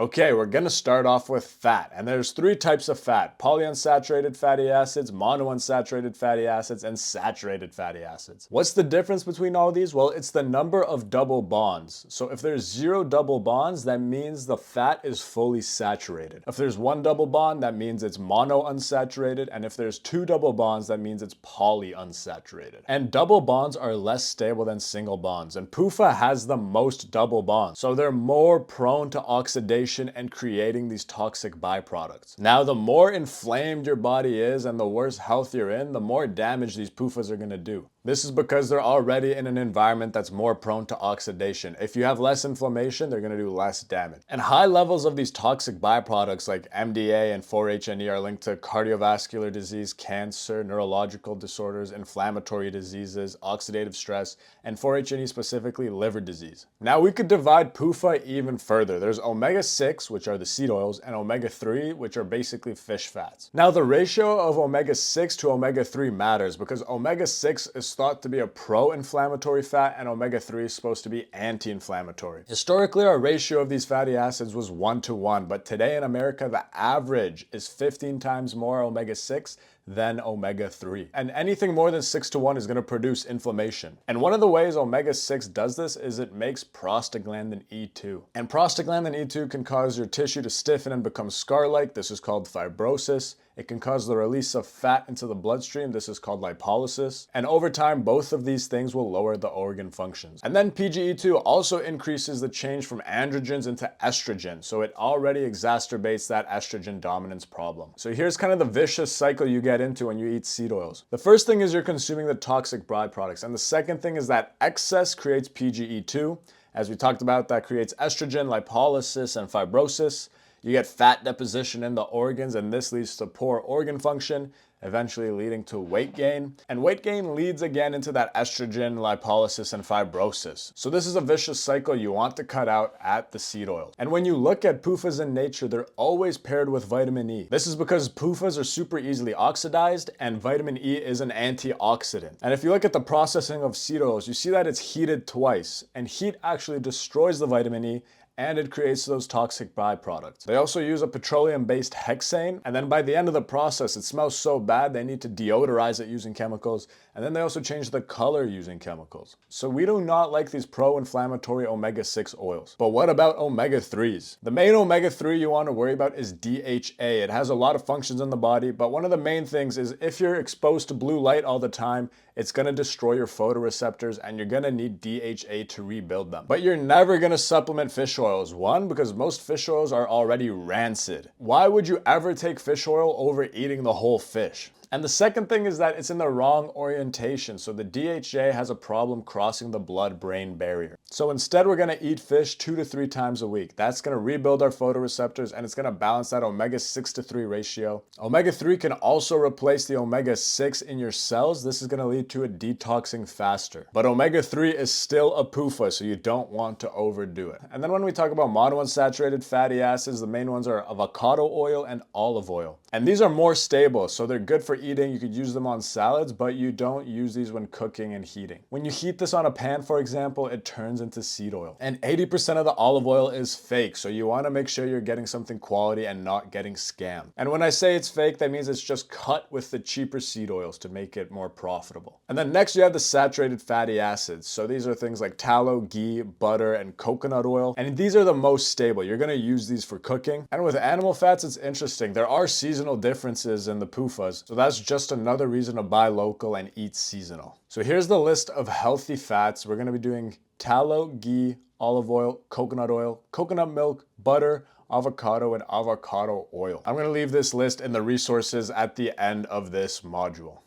Okay, we're gonna start off with fat, and there's three types of fat: polyunsaturated fatty acids, monounsaturated fatty acids, and saturated fatty acids. What's the difference between all these? Well, it's the number of double bonds. So if there's 0 double bonds, that means the fat is fully saturated. If there's 1 double bond, that means it's monounsaturated, and if there's 2 double bonds, that means it's polyunsaturated. And double bonds are less stable than single bonds, and PUFA has the most double bonds, so they're more prone to oxidation and creating these toxic byproducts. Now, the more inflamed your body is and the worse health you're in, the more damage these PUFAs are going to do. This is because they're already in an environment that's more prone to oxidation. If you have less inflammation, they're going to do less damage. And high levels of these toxic byproducts like MDA and 4-HNE are linked to cardiovascular disease, cancer, neurological disorders, inflammatory diseases, oxidative stress, and 4-HNE specifically liver disease. Now, we could divide PUFA even further. There's omega-6, which are the seed oils, and omega-3, which are basically fish fats. Now, the ratio of omega-6 to omega-3 matters because omega-6 is thought to be a pro-inflammatory fat and omega-3 is supposed to be anti-inflammatory. Historically, our ratio of these fatty acids was 1:1, but today in America, the average is 15 times more omega-6 than omega-3. And anything more than 6:1 is going to produce inflammation. And one of the ways omega-6 does this is it makes prostaglandin E2. And prostaglandin E2 can cause your tissue to stiffen and become scar-like. This is called fibrosis. It can cause the release of fat into the bloodstream. This is called lipolysis. And over time, both of these things will lower the organ functions. And then PGE2 also increases the change from androgens into estrogen. So it already exacerbates that estrogen dominance problem. So here's kind of the vicious cycle you get into when you eat seed oils. The first thing is you're consuming the toxic byproducts. And the second thing is that excess creates PGE2. As we talked about, that creates estrogen, lipolysis, and fibrosis. You get fat deposition in the organs, and this leads to poor organ function, eventually leading to weight gain. And weight gain leads again into that estrogen, lipolysis, and fibrosis. So this is a vicious cycle you want to cut out at the seed oil. And when you look at PUFAs in nature, they're always paired with vitamin E. This is because PUFAs are super easily oxidized, and vitamin E is an antioxidant. And if you look at the processing of seed oils, you see that it's heated twice, and heat actually destroys the vitamin E, and it creates those toxic byproducts. They also use a petroleum-based hexane, and then by the end of the process, it smells so bad they need to deodorize it using chemicals, and then they also change the color using chemicals. So we do not like these pro-inflammatory omega-6 oils. But what about omega-3s? The main omega-3 you want to worry about is DHA. It has a lot of functions in the body, but one of the main things is if you're exposed to blue light all the time, it's going to destroy your photoreceptors and you're going to need DHA to rebuild them. But you're never going to supplement fish oils. One, because most fish oils are already rancid. Why would you ever take fish oil over eating the whole fish? And the second thing is that it's in the wrong orientation. So the DHA has a problem crossing the blood-brain barrier. So instead, we're going to eat fish 2 to 3 times a week. That's going to rebuild our photoreceptors and it's going to balance that omega-6 to 3 ratio. Omega-3 can also replace the omega-6 in your cells. This is going to lead to it detoxing faster. But omega-3 is still a PUFA, so you don't want to overdo it. And then when we talk about monounsaturated fatty acids, the main ones are avocado oil and olive oil. And these are more stable, so they're good for eating. You could use them on salads, but you don't use these when cooking and heating. When you heat this on a pan, for example, it turns into seed oil. And 80% of the olive oil is fake, so you want to make sure you're getting something quality and not getting scammed. And when I say it's fake, that means it's just cut with the cheaper seed oils to make it more profitable. And then next you have the saturated fatty acids. So these are things like tallow, ghee, butter, and coconut oil. And these are the most stable. You're going to use these for cooking. And with animal fats, it's interesting. There are seasonal differences in the PUFAs, so that's just another reason to buy local and eat seasonal. So here's the list of healthy fats. We're going to be doing tallow, ghee, olive oil, coconut milk, butter, avocado, and avocado oil. I'm going to leave this list in the resources at the end of this module.